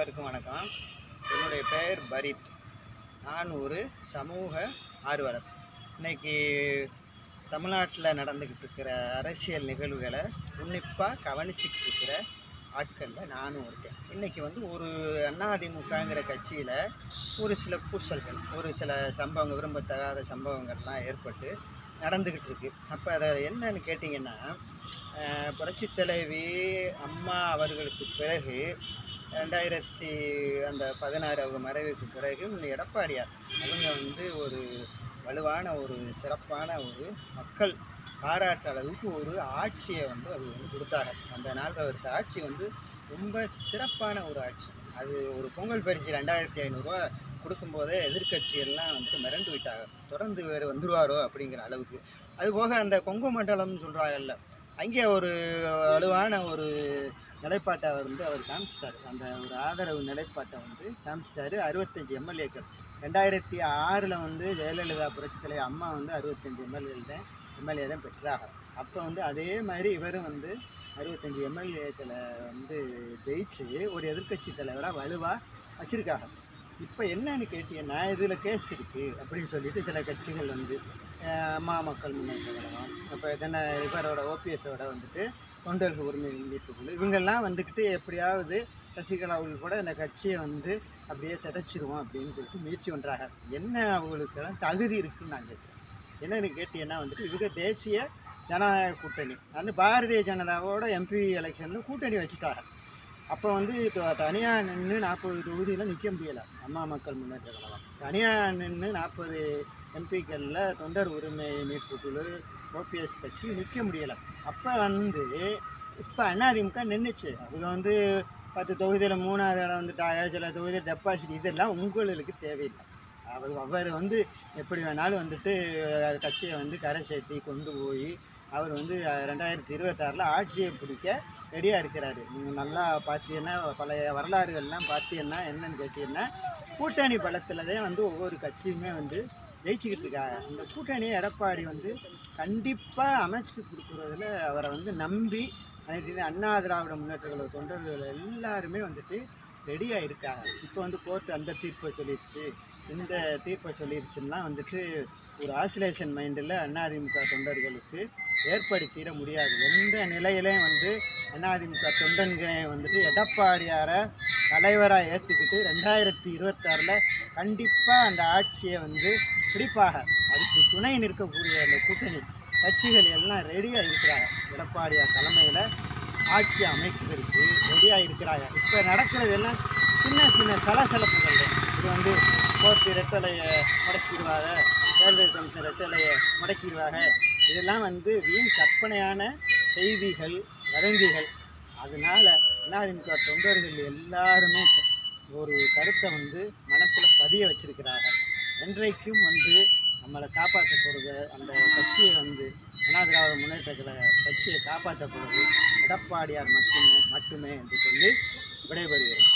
அனைவருக்கும் வணக்கம். என்னுடைய பெயர் பரித். நான் ஒரு சமூக ஆர்வலர். இன்னைக்கு தமிழ்நாட்டில் நடந்துக்கிட்டு இருக்கிற அரசியல் நிகழ்வுகளை உன்னிப்பாக கவனிச்சிக்கிட்டு இருக்கிற ஆட்களில் நானும் இருக்கேன். இன்றைக்கி ஒரு அதிமுகங்கிற கட்சியில் ஒரு சில பூசல்கள், ஒரு சில சம்பவங்கள், விரும்பத்தகாத சம்பவங்கள்லாம் ஏற்பட்டு நடந்துக்கிட்டு இருக்குது. அப்போ அதை என்னன்னு கேட்டிங்கன்னா, புரட்சித் தலைவி அம்மா அவர்களுக்கு பிறகு 2016 அவங்க மறைவுக்கு பிறகு எடப்பாடியார் அவங்க ஒரு வலுவான ஒரு சிறப்பான ஒரு மக்கள் பாராட்டு அளவுக்கு ஒரு ஆட்சியை அவங்க கொடுத்தாங்க. அந்த 4 வருஷ ஆட்சி ரொம்ப சிறப்பான ஒரு ஆட்சி. அது ஒரு பொங்கல் பரிசு 2500 கொடுக்கும்போதே எதிர்கட்சியெல்லாம் மிரண்டு விட்டாங்க. தொடர்ந்து வேறு வந்துடுவாரோ அப்படிங்கிற அளவுக்கு. அதுபோக அந்த கொங்கு மண்டலம்னு சொல்கிறாங்கல்ல, அங்கே ஒரு வலுவான ஒரு நிலைப்பாட்டை அவர் காமிச்சிட்டாரு. அந்த ஒரு ஆதரவு நிலைப்பாட்டை காமிச்சிட்டாரு. 65 எம்எல்ஏக்கள் 2006 ஜெயலலிதா புரட்சித் தலைவர் அம்மா 65 எம்எல்ஏ தான் பெற்றாங்க. அப்போ அதே மாதிரி இவரும் 65 எம்எல்ஏக்களை ஜெயிச்சு ஒரு எதிர்கட்சி தலைவராக வலுவாக வச்சுருக்காங்க. இப்போ என்னன்னு கேட்டீங்கன்னா, இதில் கேஸ் இருக்குது அப்படின்னு சொல்லிட்டு சில கட்சிகள் அம்மா மக்கள் முன்னேற்ற கழகம், இப்போ இவரோட ஓபிஎஸோட தொண்டர்கள் உரிமை மீட்புக்குழு, இவங்கெல்லாம் எப்படியாவது சசிகலா அவர்கள் கூட இந்த கட்சியை அப்படியே சிதைச்சிருவோம் அப்படின்னு சொல்லிட்டு முயற்சி பண்ணுறாங்க. என்ன அவங்களுக்கெல்லாம் தகுதி இருக்குதுன்னு நான் கேட்குறேன். என்னென்னு கேட்டீங்கன்னா இவங்க தேசிய ஜனநாயக கூட்டணி பாரதிய ஜனதாவோட எம்பி எலெக்ஷனில் கூட்டணி வச்சுட்டாங்க. அப்போ தனியாக நின்று 40 தொகுதியில் நிற்க முடியலை. அம்மா மக்கள் முன்னேற்ற கழகம் தனியாக நின்று 40 எம்பிக்களில் தொண்டர் உரிமை மீட்புக்குழு ஓபிஎஸ் கட்சி நிற்க முடியலை. அப்போ இப்போ அதிமுக நின்றுச்சு. அவங்க 10 தொகுதியில் 3வது இடம் வந்துட்டாங்க. சில தொகுதியில் டெபாசிட், இதெல்லாம் உங்களுக்கு தேவையில்லை. அவர் எப்படி வேணாலும் கட்சியை கரை சேர்த்தி கொண்டு போய் அவர் 2026 ஆட்சியை பிடிக்க ரெடியாக இருக்கிறாரு. நீங்கள் நல்லா பார்த்தீங்கன்னா, பழைய வரலாறுகள்லாம் பார்த்தீங்கன்னா என்னென்னு கேட்டீங்கன்னா, கூட்டணி பலத்தில் தான் ஒவ்வொரு கட்சியுமே ஜெயிச்சுக்கிட்டு இருக்காங்க. இந்த கூட்டணியை எடப்பாடி கண்டிப்பாக அமைச்சு கொடுக்குறதுல அவரை நம்பி அனைத்து அண்ணா திராவிட முன்னேற்ற கழக தொண்டர்கள் எல்லாருமே ரெடியாக இருக்காங்க. இப்போ கோர்ட்டு அந்த தீர்ப்பை சொல்லிடுச்சு, இந்த தீர்ப்பை சொல்லிடுச்சுன்னா ஒரு ஆசிலேஷன் மைண்டில் அதிமுக தொண்டர்களுக்கு ஏற்படுத்திட முடியாது. எந்த நிலையிலையும் அதிமுக தொண்டன்களை எடப்பாடியாரை தலைவராக ஏற்றுக்கிட்டு 2026 கண்டிப்பாக அந்த ஆட்சியை பிடிப்பாக. அதுக்கு துணை நிற்கக்கூடிய அந்த கூட்டணி கட்சிகள் எல்லாம் ரெடியாக இருக்கிறாங்க. எடப்பாடியார் தலைமையில் ஆட்சி அமைக்கிறதுக்கு ரெடியாக இருக்கிறாங்க. இப்போ நடக்கிறது எல்லாம் சின்ன சின்ன சலசலப்புகள். இது கோர்ட்டு ரெட்டலையை முடக்கிடுவாங்க, தேர்தல் கமிஷன் ரெட்டலையை முடக்கிடுவாங்க. இதெல்லாம் வீண் கற்பனையான செய்திகள், வதந்திகள். அதனால் அதிமுக தொண்டர்கள் எல்லாருமே ஒரு கருத்தை மனசில் பதிய வச்சிருக்கிறாங்க. என்றைக்கும் நம்மளை காப்பாற்ற போகிறது அந்த கட்சியை அண்ணா திராவிட முன்னேற்ற கழக கட்சியை காப்பாற்ற போகிறது எடப்பாடியார் மட்டுமே என்று சொல்லி விடைபெறுகிறேன்.